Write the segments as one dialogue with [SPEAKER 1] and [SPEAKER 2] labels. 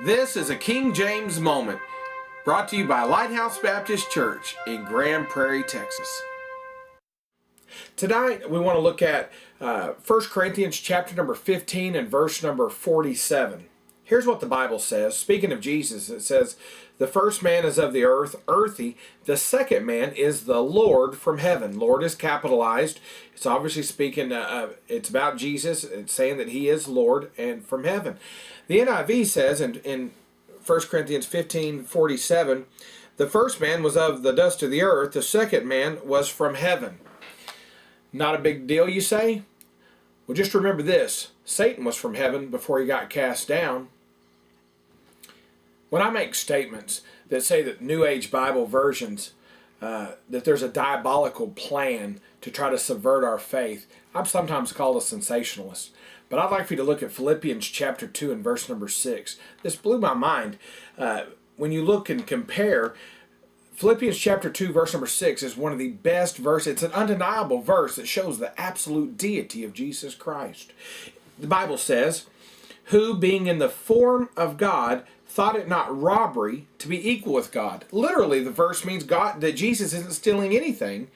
[SPEAKER 1] This is a King James Moment, brought to you by Lighthouse Baptist Church in Grand Prairie, Texas. Tonight we want to look at 1 Corinthians chapter number 15 and verse number 47. Here's what the Bible says. Speaking of Jesus, it says, "The first man is of the earth, earthy. The second man is the Lord from heaven." Lord is capitalized. It's obviously speaking, it's about Jesus. It's saying that he is Lord and from heaven. The NIV says in 1 Corinthians 15:47, "The first man was of the dust of the earth. The second man was from heaven." Not a big deal, you say? Well, just remember this. Satan was from heaven before he got cast down. When I make statements that say that New Age Bible versions, that there's a diabolical plan to try to subvert our faith, I'm sometimes called a sensationalist. But I'd like for you to look at Philippians chapter 2 and verse number 6. This blew my mind. When you look and compare, Philippians chapter 2 verse number 6 is one of the best verses. It's an undeniable verse that shows the absolute deity of Jesus Christ. The Bible says, "Who being in the form of God thought it not robbery to be equal with God." Literally, the verse means God, that Jesus isn't stealing anything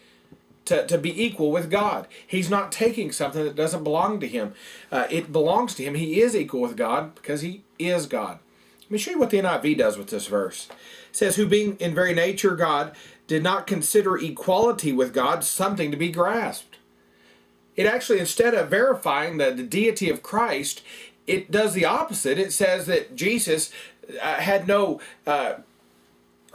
[SPEAKER 1] to be equal with God. He's not taking something that doesn't belong to him. It belongs to him. He is equal with God because he is God. Let me show you what the NIV does with this verse. It says, "Who being in very nature God did not consider equality with God something to be grasped." It actually, instead of verifying the deity of Christ, it does the opposite. It says that Jesus had no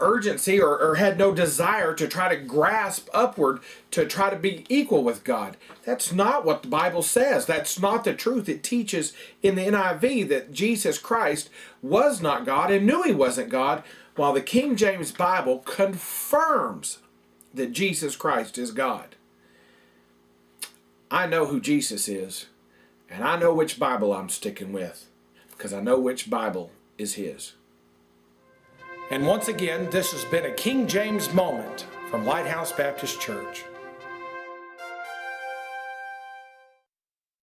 [SPEAKER 1] urgency or had no desire to try to grasp upward to try to be equal with God. That's not what the Bible says. That's not the truth. It teaches in the NIV that Jesus Christ was not God and knew he wasn't God, while the King James Bible confirms that Jesus Christ is God. I know who Jesus is, and I know which Bible I'm sticking with, because I know which Bible is his. And once again, this has been a King James Moment from Lighthouse Baptist Church.